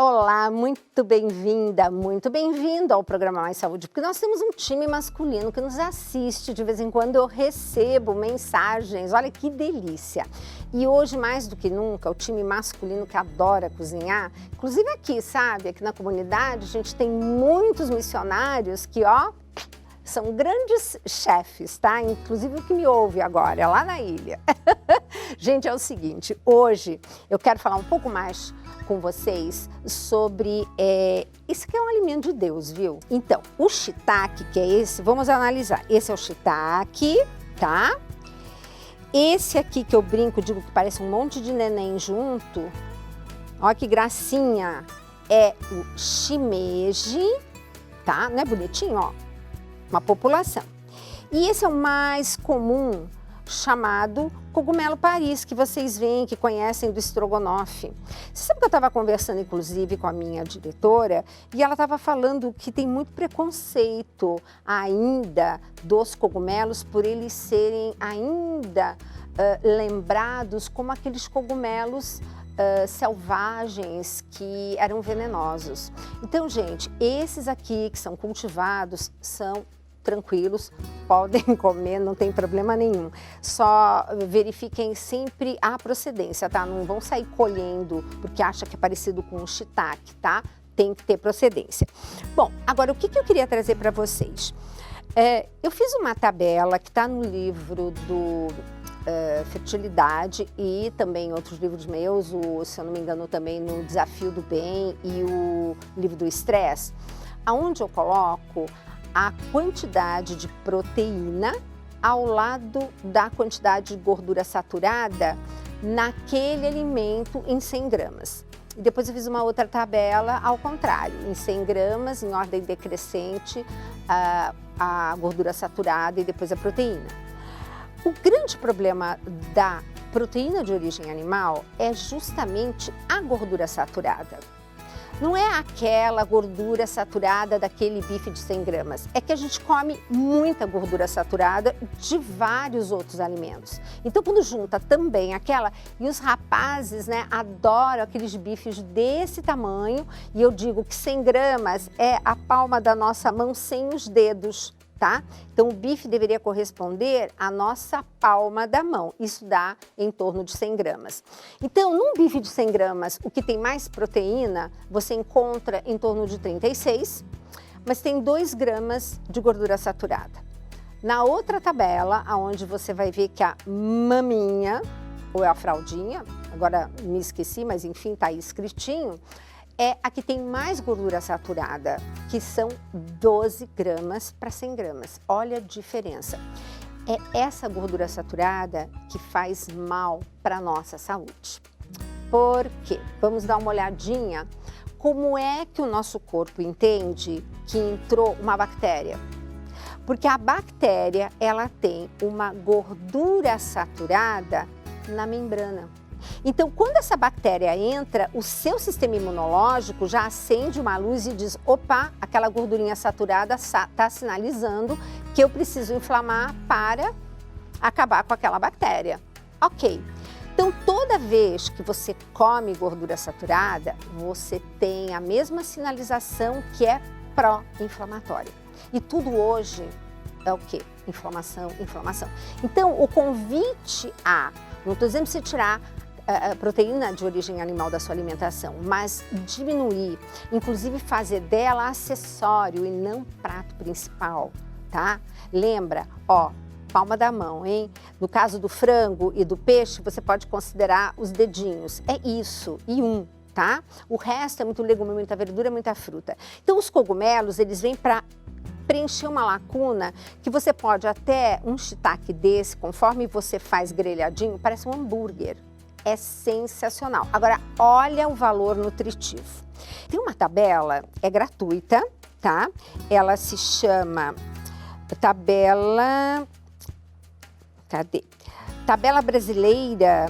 Olá, muito bem-vinda, muito bem-vindo ao programa Mais Saúde, porque nós temos um time masculino que nos assiste, de vez em quando eu recebo mensagens, olha que delícia. E hoje, mais do que nunca, o time masculino que adora cozinhar, inclusive aqui, sabe, aqui na comunidade, a gente tem muitos missionários que, ó, são grandes chefes, tá? Inclusive o que me ouve agora, lá na ilha. Gente, é o seguinte, hoje eu quero falar um pouco mais com vocês sobre esse que é um alimento de Deus, viu? Então, o shiitake, que é esse, vamos analisar. Esse é o shiitake, tá? Esse aqui que eu brinco, digo que parece um monte de neném junto, ó que gracinha, é o shimeji, tá? Não é bonitinho, ó? Uma população. E esse é o mais comum, chamado cogumelo Paris, que vocês veem, que conhecem do estrogonofe. Você sabe que eu estava conversando, inclusive, com a minha diretora, e ela estava falando que tem muito preconceito ainda dos cogumelos por eles serem ainda lembrados como aqueles cogumelos selvagens que eram venenosos. Então, gente, esses aqui que são cultivados são tranquilos, podem comer, não tem problema nenhum. Só verifiquem sempre a procedência, tá? Não vão sair colhendo porque acha que é parecido com um shiitake, tá? Tem que ter procedência. Bom, agora o que eu queria trazer para vocês? Eu fiz uma tabela que está no livro do Fertilidade e também outros livros meus, se eu não me engano também no Desafio do Bem e o livro do Estresse, aonde eu coloco a quantidade de proteína ao lado da quantidade de gordura saturada naquele alimento em 100 gramas. E depois eu fiz uma outra tabela ao contrário, em 100 gramas, em ordem decrescente, a gordura saturada e depois a proteína. O grande problema da proteína de origem animal é justamente a gordura saturada. Não é aquela gordura saturada daquele bife de 100 gramas, é que a gente come muita gordura saturada de vários outros alimentos. Então, quando junta também aquela, e os rapazes, né, adoram aqueles bifes desse tamanho, e eu digo que 100 gramas é a palma da nossa mão sem os dedos. Tá? Então, o bife deveria corresponder à nossa palma da mão. Isso dá em torno de 100 gramas. Então, num bife de 100 gramas, o que tem mais proteína, você encontra em torno de 36, mas tem 2 gramas de gordura saturada. Na outra tabela, onde você vai ver que a maminha, ou é a fraldinha, agora me esqueci, mas enfim, tá aí escritinho, é a que tem mais gordura saturada, que são 12 gramas para 100 gramas. Olha a diferença. É essa gordura saturada que faz mal para a nossa saúde. Por quê? Vamos dar uma olhadinha como é que o nosso corpo entende que entrou uma bactéria. Porque a bactéria, ela tem uma gordura saturada na membrana. Então, quando essa bactéria entra, o seu sistema imunológico já acende uma luz e diz, opa, aquela gordurinha saturada está sinalizando que eu preciso inflamar para acabar com aquela bactéria. Ok. Então, toda vez que você come gordura saturada, você tem a mesma sinalização que é pró-inflamatória. E tudo hoje é o quê? Inflamação, inflamação. Então, o convite não estou dizendo para você tirar a proteína de origem animal da sua alimentação, mas diminuir, inclusive fazer dela acessório e não prato principal, tá? Lembra, ó, palma da mão, hein? No caso do frango e do peixe, você pode considerar os dedinhos, é isso, e tá? O resto é muito legume, muita verdura, muita fruta. Então, os cogumelos, eles vêm para preencher uma lacuna que você pode até, um shiitake desse, conforme você faz grelhadinho, parece um hambúrguer. É sensacional. Agora, olha o valor nutritivo. Tem uma tabela, é gratuita, tá? Ela se chama tabela... Cadê? Tabela Brasileira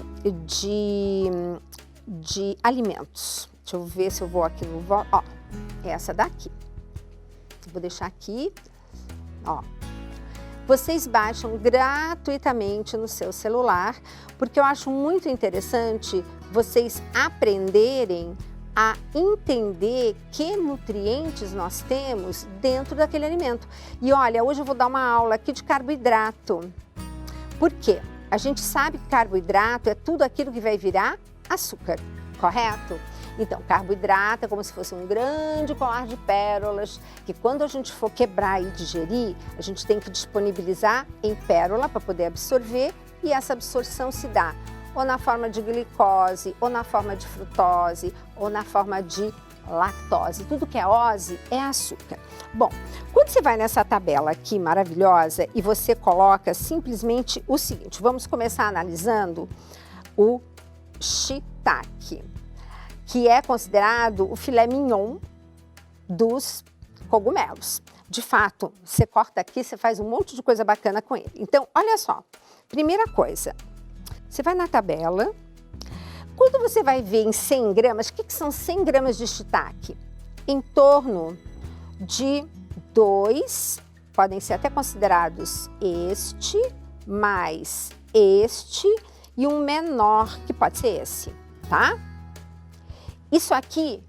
de Alimentos. Deixa eu ver se eu vou aqui no... Ó, é essa daqui. Vou deixar aqui, ó. Vocês baixam gratuitamente no seu celular, porque eu acho muito interessante vocês aprenderem a entender que nutrientes nós temos dentro daquele alimento. E olha, hoje eu vou dar uma aula aqui de carboidrato. Por quê? A gente sabe que carboidrato é tudo aquilo que vai virar açúcar, correto? Então, carboidrato é como se fosse um grande colar de pérolas, que quando a gente for quebrar e digerir, a gente tem que disponibilizar em pérola para poder absorver, e essa absorção se dá ou na forma de glicose, ou na forma de frutose, ou na forma de lactose. Tudo que é ose é açúcar. Bom, quando você vai nessa tabela aqui maravilhosa e você coloca simplesmente o seguinte, vamos começar analisando o shiitake, que é considerado o filé mignon dos cogumelos. De fato, você corta aqui, você faz um monte de coisa bacana com ele. Então, olha só, primeira coisa, você vai na tabela, quando você vai ver em 100 gramas, o que são 100 gramas de shiitake? Em torno de 2, podem ser até considerados este, mais este e um menor, que pode ser esse, tá? Isso aqui,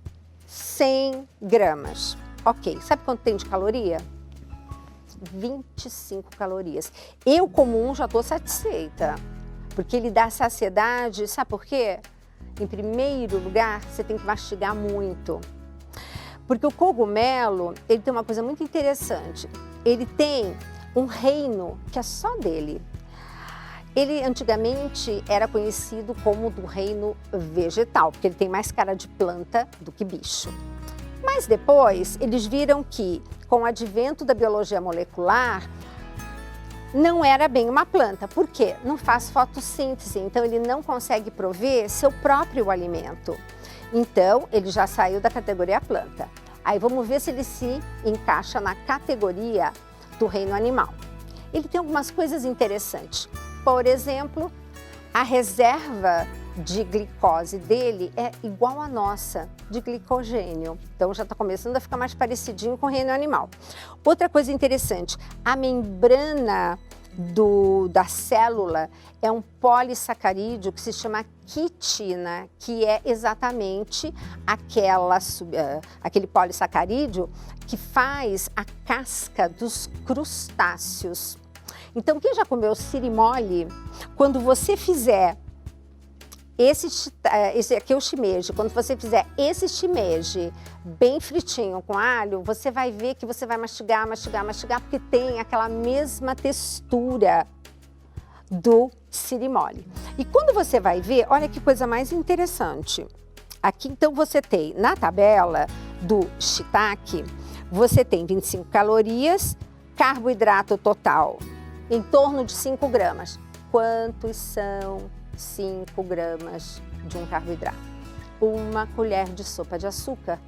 100 gramas. Ok, sabe quanto tem de caloria? 25 calorias. Eu, como um, já estou satisfeita, porque ele dá saciedade, sabe por quê? Em primeiro lugar, você tem que mastigar muito. Porque o cogumelo, ele tem uma coisa muito interessante. Ele tem um reino que é só dele. Ele antigamente era conhecido como do reino vegetal, porque ele tem mais cara de planta do que bicho. Mas depois eles viram que, com o advento da biologia molecular, não era bem uma planta. Por quê? Não faz fotossíntese, então ele não consegue prover seu próprio alimento. Então, ele já saiu da categoria planta. Aí vamos ver se ele se encaixa na categoria do reino animal. Ele tem algumas coisas interessantes. Por exemplo, a reserva de glicose dele é igual à nossa, de glicogênio. Então já está começando a ficar mais parecidinho com o reino animal. Outra coisa interessante, a membrana da célula é um polissacarídeo que se chama quitina, que é exatamente aquele polissacarídeo que faz a casca dos crustáceos. Então, quem já comeu sirimole, quando você fizer esse aqui é o shimeji, quando você fizer esse shimeji bem fritinho com alho, você vai ver que você vai mastigar, mastigar, mastigar, porque tem aquela mesma textura do sirimole. E quando você vai ver, olha que coisa mais interessante. Aqui, então, você tem, na tabela do shiitake, você tem 25 calorias, carboidrato total em torno de 5 gramas. Quantos são 5 gramas de um carboidrato? Uma colher de sopa de açúcar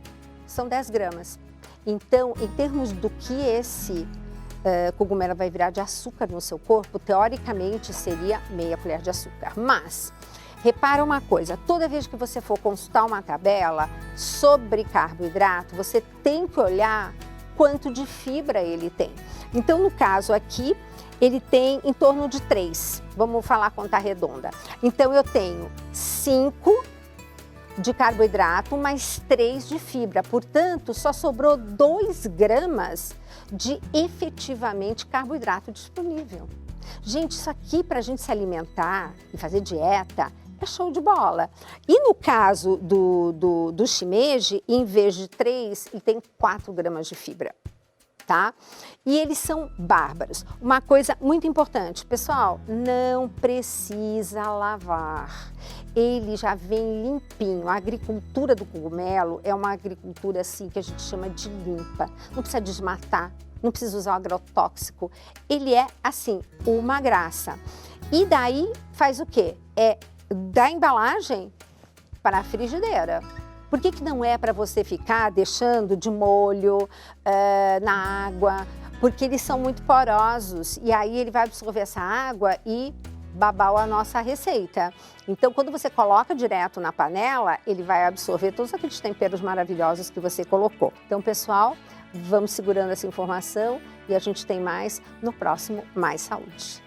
são 10 gramas. Então, em termos do que esse cogumelo vai virar de açúcar no seu corpo, teoricamente seria meia colher de açúcar. Mas, repara uma coisa, toda vez que você for consultar uma tabela sobre carboidrato, você tem que olhar quanto de fibra ele tem. Então, no caso aqui, ele tem em torno de 3. Vamos falar conta redonda. Então, eu tenho 5 de carboidrato, mais 3 de fibra. Portanto, só sobrou 2 gramas de efetivamente carboidrato disponível. Gente, isso aqui para a gente se alimentar e fazer dieta é show de bola. E no caso do shimeji, em vez de 3, ele tem 4 gramas de fibra. Tá? E eles são bárbaros. Uma coisa muito importante, pessoal, não precisa lavar. Ele já vem limpinho. A agricultura do cogumelo é uma agricultura assim que a gente chama de limpa. Não precisa desmatar, não precisa usar agrotóxico. Ele é assim, uma graça. E daí faz o quê? É da embalagem para a frigideira. Por que não é para você ficar deixando de molho na água? Porque eles são muito porosos e aí ele vai absorver essa água e babar a nossa receita. Então, quando você coloca direto na panela, ele vai absorver todos aqueles temperos maravilhosos que você colocou. Então, pessoal, vamos segurando essa informação e a gente tem mais no próximo Mais Saúde.